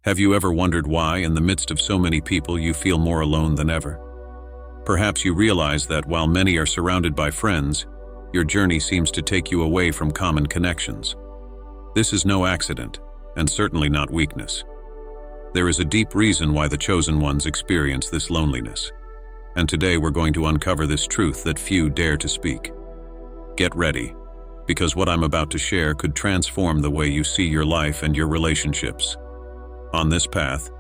Have you ever wondered why, in the midst of so many people, you feel more alone than ever? Perhaps you realize that while many are surrounded by friends, your journey seems to take you away from common connections. This is no accident, and certainly not weakness. There is a deep reason why the chosen ones experience this loneliness. And today we're going to uncover this truth that few dare to speak. Get ready, because what I'm about to share could transform the way you see your life and your relationships. On this path,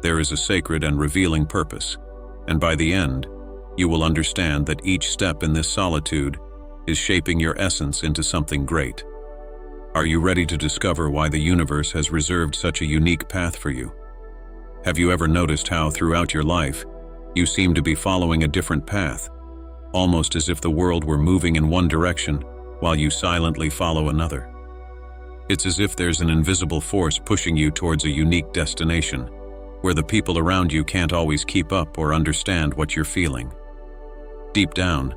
there is a sacred and revealing purpose, and by the end, you will understand that each step in this solitude is shaping your essence into something great. Are you ready to discover why the universe has reserved such a unique path for you? Have you ever noticed how, throughout your life, you seem to be following a different path, almost as if the world were moving in one direction while you silently follow another? It's as if there's an invisible force pushing you towards a unique destination, where the people around you can't always keep up or understand what you're feeling. Deep down,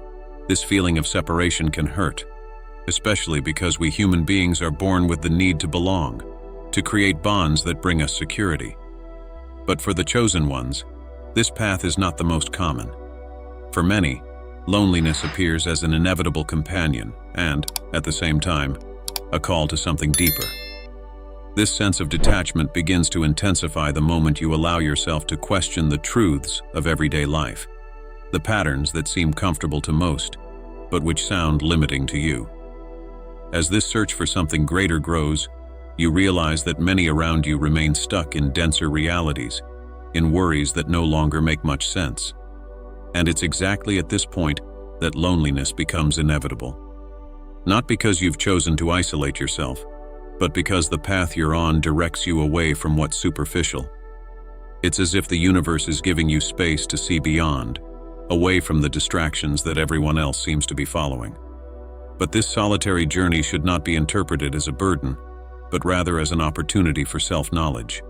this feeling of separation can hurt, especially because we human beings are born with the need to belong, to create bonds that bring us security. But for the chosen ones, this path is not the most common. For many, loneliness appears as an inevitable companion and, at the same time, a call to something deeper. This sense of detachment begins to intensify the moment you allow yourself to question the truths of everyday life, the patterns that seem comfortable to most, but which sound limiting to you. As this search for something greater grows, you realize that many around you remain stuck in denser realities, in worries that no longer make much sense. And it's exactly at this point that loneliness becomes inevitable. Not because you've chosen to isolate yourself, but because the path you're on directs you away from what's superficial. It's as if the universe is giving you space to see beyond, away from the distractions that everyone else seems to be following. But this solitary journey should not be interpreted as a burden, but rather as an opportunity for self-knowledge.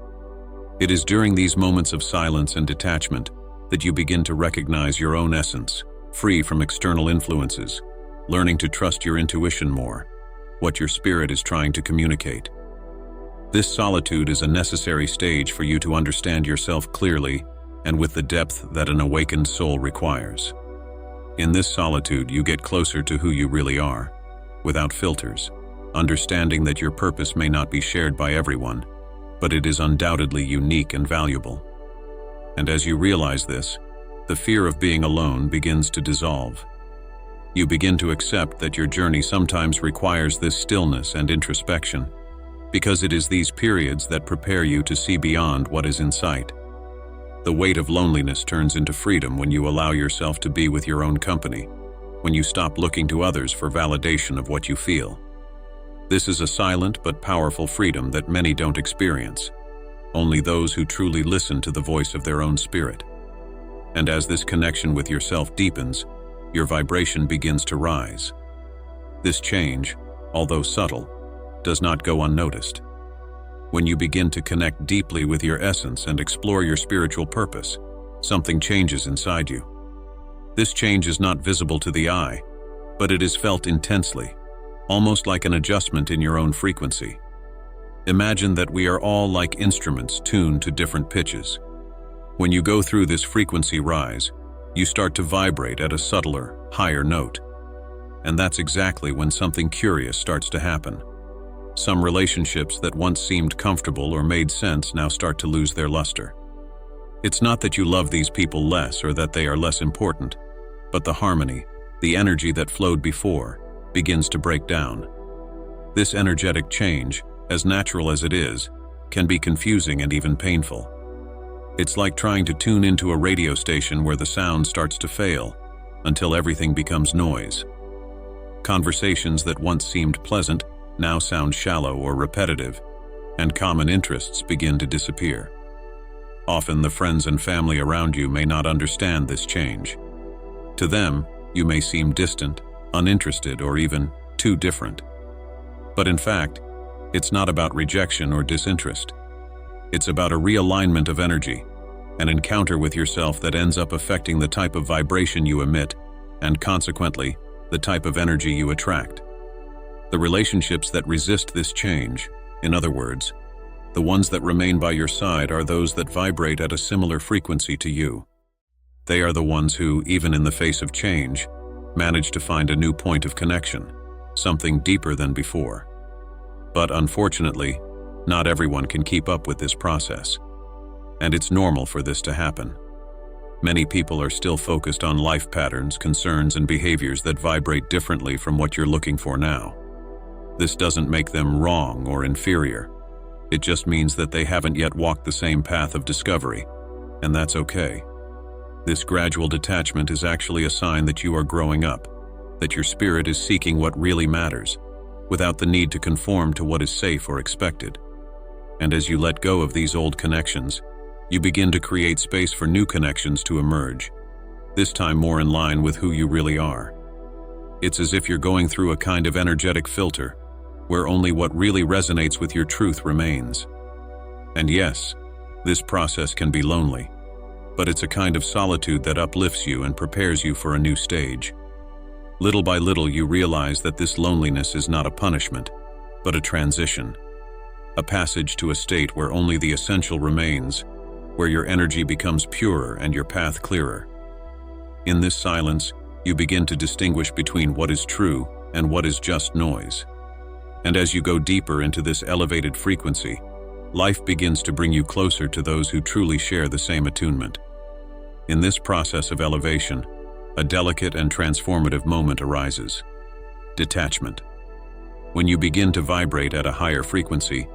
It is during these moments of silence and detachment that you begin to recognize your own essence, free from external influences, learning to trust your intuition more, what your spirit is trying to communicate. This solitude is a necessary stage for you to understand yourself clearly and with the depth that an awakened soul requires. In this solitude, you get closer to who you really are, without filters, understanding that your purpose may not be shared by everyone, but it is undoubtedly unique and valuable. And as you realize this, the fear of being alone begins to dissolve. You begin to accept that your journey sometimes requires this stillness and introspection, because it is these periods that prepare you to see beyond what is in sight. The weight of loneliness turns into freedom when you allow yourself to be with your own company, when you stop looking to others for validation of what you feel. This is a silent but powerful freedom that many don't experience, only those who truly listen to the voice of their own spirit. And as this connection with yourself deepens, your vibration begins to rise. This change, although subtle, does not go unnoticed. When you begin to connect deeply with your essence and explore your spiritual purpose, something changes inside you. This change is not visible to the eye, but it is felt intensely, almost like an adjustment in your own frequency. Imagine that we are all like instruments tuned to different pitches. When you go through this frequency rise, you start to vibrate at a subtler, higher note. And that's exactly when something curious starts to happen. Some relationships that once seemed comfortable or made sense now start to lose their luster. It's not that you love these people less or that they are less important, but the harmony, the energy that flowed before, begins to break down. This energetic change, as natural as it is, can be confusing and even painful. It's like trying to tune into a radio station where the sound starts to fail, until everything becomes noise. Conversations that once seemed pleasant now sound shallow or repetitive, and common interests begin to disappear. Often the friends and family around you may not understand this change. To them, you may seem distant, uninterested, or even too different. But in fact, it's not about rejection or disinterest. It's about a realignment of energy, an encounter with yourself that ends up affecting the type of vibration you emit, and consequently, the type of energy you attract. The relationships that resist this change, in other words, The ones that remain by your side are those that vibrate at a similar frequency to you. They are the ones who, even in the face of change, manage to find a new point of connection, something deeper than before. But unfortunately, not everyone can keep up with this process. And it's normal for this to happen. Many people are still focused on life patterns, concerns, and behaviors that vibrate differently from what you're looking for now. This doesn't make them wrong or inferior. It just means that they haven't yet walked the same path of discovery, and that's okay. This gradual detachment is actually a sign that you are growing up, that your spirit is seeking what really matters, without the need to conform to what is safe or expected. And as you let go of these old connections, you begin to create space for new connections to emerge, this time more in line with who you really are. It's as if you're going through a kind of energetic filter, where only what really resonates with your truth remains. And yes, this process can be lonely, but it's a kind of solitude that uplifts you and prepares you for a new stage. Little by little, you realize that this loneliness is not a punishment, but a transition, a passage to a state where only the essential remains, where your energy becomes purer and your path clearer. In this silence, you begin to distinguish between what is true and what is just noise. And as you go deeper into this elevated frequency, life begins to bring you closer to those who truly share the same attunement. In this process of elevation, a delicate and transformative moment arises: detachment. When you begin to vibrate at a higher frequency,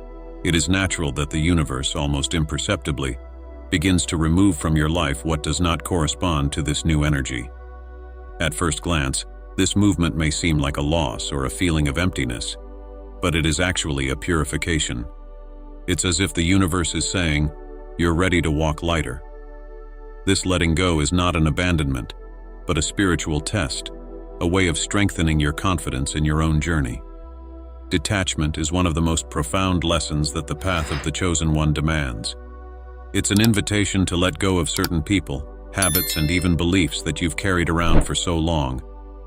it is natural that the universe, almost imperceptibly, begins to remove from your life what does not correspond to this new energy. At first glance, this movement may seem like a loss or a feeling of emptiness, but it is actually a purification. It's as if the universe is saying, "You're ready to walk lighter." This letting go is not an abandonment, but a spiritual test, a way of strengthening your confidence in your own journey. Detachment is one of the most profound lessons that the path of the chosen one demands. It's an invitation to let go of certain people, habits, and even beliefs that you've carried around for so long,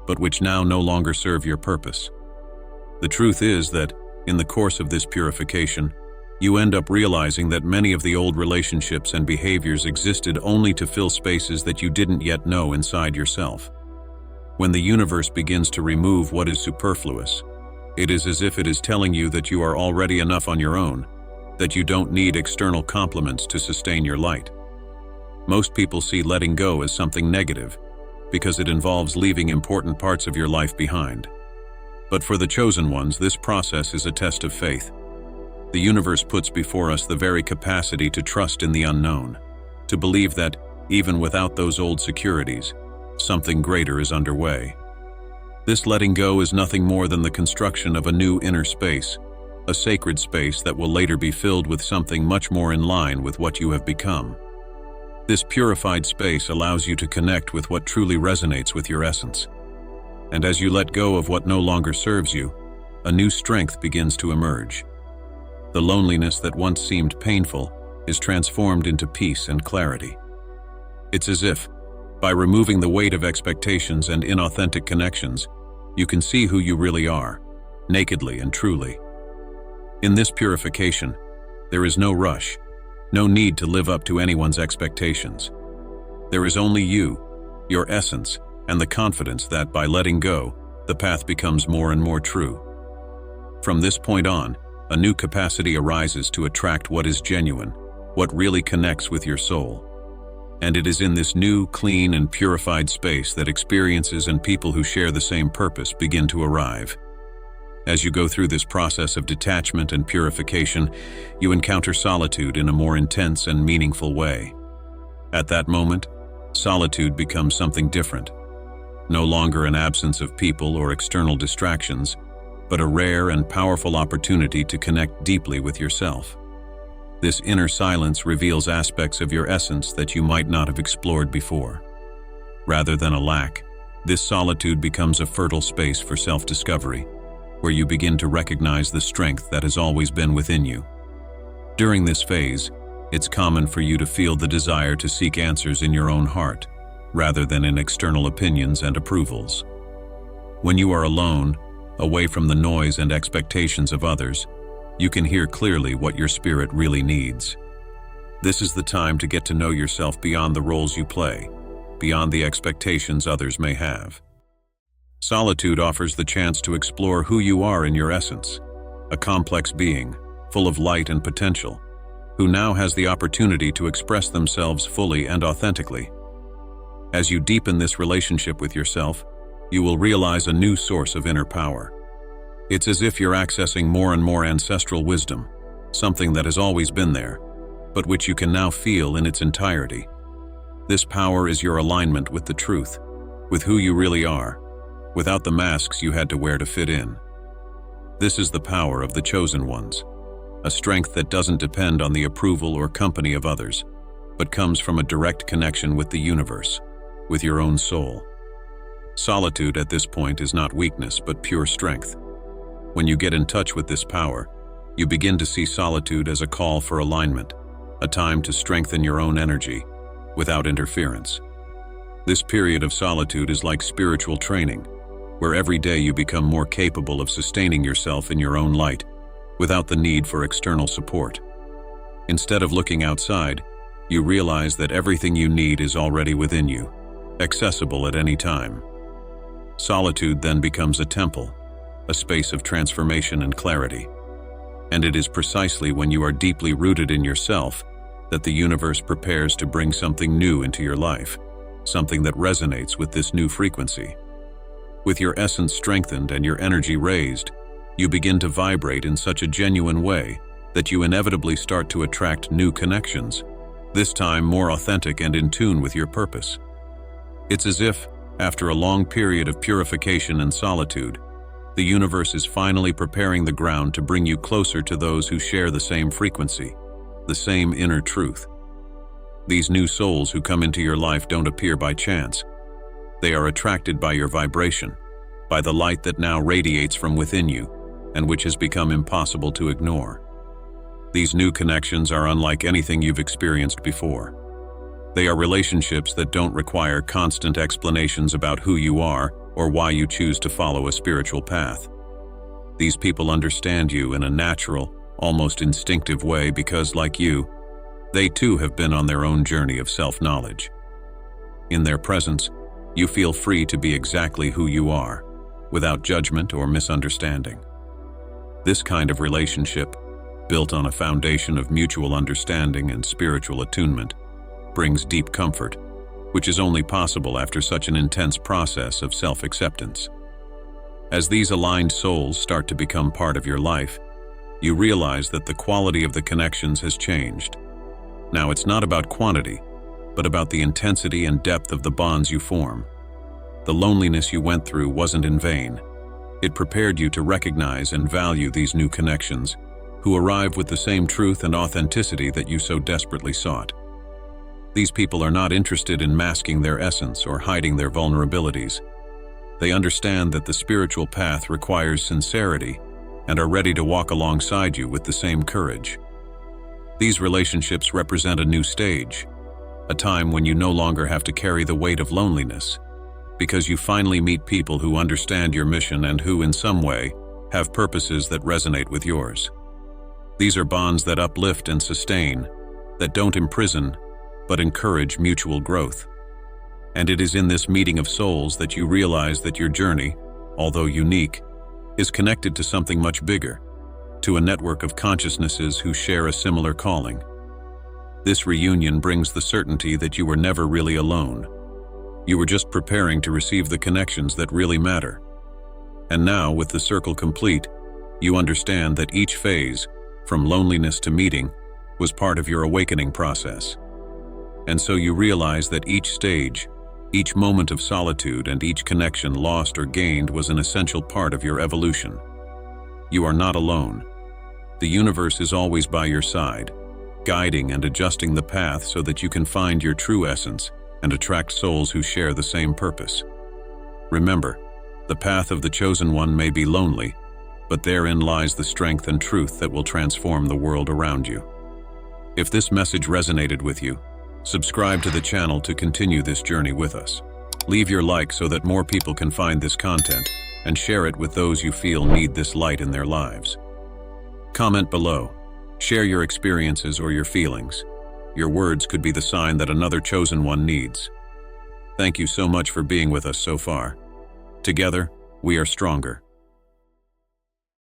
but which now no longer serve your purpose. The truth is that, in the course of this purification, you end up realizing that many of the old relationships and behaviors existed only to fill spaces that you didn't yet know inside yourself. When the universe begins to remove what is superfluous, it is as if it is telling you that you are already enough on your own, that you don't need external compliments to sustain your light. Most people see letting go as something negative, because it involves leaving important parts of your life behind. But for the chosen ones, this process is a test of faith. The universe puts before us the very capacity to trust in the unknown, to believe that, even without those old securities, something greater is underway. This letting go is nothing more than the construction of a new inner space, a sacred space that will later be filled with something much more in line with what you have become. This purified space allows you to connect with what truly resonates with your essence. And as you let go of what no longer serves you, a new strength begins to emerge. The loneliness that once seemed painful is transformed into peace and clarity. It's as if, by removing the weight of expectations and inauthentic connections, you can see who you really are, nakedly and truly. In this purification, there is no rush, no need to live up to anyone's expectations. There is only you, your essence, and the confidence that by letting go, the path becomes more and more true. From this point on, a new capacity arises to attract what is genuine, what really connects with your soul. And it is in this new, clean, and purified space that experiences and people who share the same purpose begin to arrive. As you go through this process of detachment and purification, you encounter solitude in a more intense and meaningful way. At that moment, solitude becomes something different. No longer an absence of people or external distractions, but a rare and powerful opportunity to connect deeply with yourself. This inner silence reveals aspects of your essence that you might not have explored before. Rather than a lack, this solitude becomes a fertile space for self-discovery, where you begin to recognize the strength that has always been within you. During this phase, it's common for you to feel the desire to seek answers in your own heart, rather than in external opinions and approvals. When you are alone, away from the noise and expectations of others, you can hear clearly what your spirit really needs. This is the time to get to know yourself beyond the roles you play, beyond the expectations others may have. Solitude offers the chance to explore who you are in your essence, a complex being, full of light and potential, who now has the opportunity to express themselves fully and authentically. As you deepen this relationship with yourself, you will realize a new source of inner power. It's as if you're accessing more and more ancestral wisdom, something that has always been there, but which you can now feel in its entirety. This power is your alignment with the truth, with who you really are, without the masks you had to wear to fit in. This is the power of the chosen ones, a strength that doesn't depend on the approval or company of others, but comes from a direct connection with the universe, with your own soul. Solitude at this point is not weakness, but pure strength. When you get in touch with this power, you begin to see solitude as a call for alignment, a time to strengthen your own energy, without interference. This period of solitude is like spiritual training, where every day you become more capable of sustaining yourself in your own light, without the need for external support. Instead of looking outside, you realize that everything you need is already within you, accessible at any time. Solitude then becomes a temple, a space of transformation and clarity. And it is precisely when you are deeply rooted in yourself that the universe prepares to bring something new into your life, something that resonates with this new frequency. With your essence strengthened and your energy raised, you begin to vibrate in such a genuine way that you inevitably start to attract new connections, this time more authentic and in tune with your purpose. It's as if, after a long period of purification and solitude, the universe is finally preparing the ground to bring you closer to those who share the same frequency, the same inner truth. These new souls who come into your life don't appear by chance. They are attracted by your vibration, by the light that now radiates from within you, and which has become impossible to ignore. These new connections are unlike anything you've experienced before. They are relationships that don't require constant explanations about who you are or why you choose to follow a spiritual path. These people understand you in a natural, almost instinctive way because, like you, they too have been on their own journey of self-knowledge. In their presence, you feel free to be exactly who you are, without judgment or misunderstanding. This kind of relationship, built on a foundation of mutual understanding and spiritual attunement, brings deep comfort, which is only possible after such an intense process of self-acceptance. As these aligned souls start to become part of your life, you realize that the quality of the connections has changed. Now it's not about quantity, but about the intensity and depth of the bonds you form. The loneliness you went through wasn't in vain. It prepared you to recognize and value these new connections, who arrive with the same truth and authenticity that you so desperately sought. These people are not interested in masking their essence or hiding their vulnerabilities. They understand that the spiritual path requires sincerity and are ready to walk alongside you with the same courage. These relationships represent a new stage, a time when you no longer have to carry the weight of loneliness, because you finally meet people who understand your mission and who, in some way, have purposes that resonate with yours. These are bonds that uplift and sustain, that don't imprison, but encourage mutual growth. And it is in this meeting of souls that you realize that your journey, although unique, is connected to something much bigger, to a network of consciousnesses who share a similar calling. This reunion brings the certainty that you were never really alone. You were just preparing to receive the connections that really matter. And now, with the circle complete, you understand that each phase, from loneliness to meeting, was part of your awakening process. And so you realize that each stage, each moment of solitude, and each connection lost or gained was an essential part of your evolution. You are not alone. The universe is always by your side, guiding and adjusting the path so that you can find your true essence and attract souls who share the same purpose. Remember, the path of the chosen one may be lonely, but therein lies the strength and truth that will transform the world around you. If this message resonated with you, subscribe to the channel to continue this journey with us. Leave your like so that more people can find this content, and share it with those you feel need this light in their lives. Comment below. Share your experiences or your feelings. Your words could be the sign that another chosen one needs. Thank you so much for being with us so far. Together, we are stronger.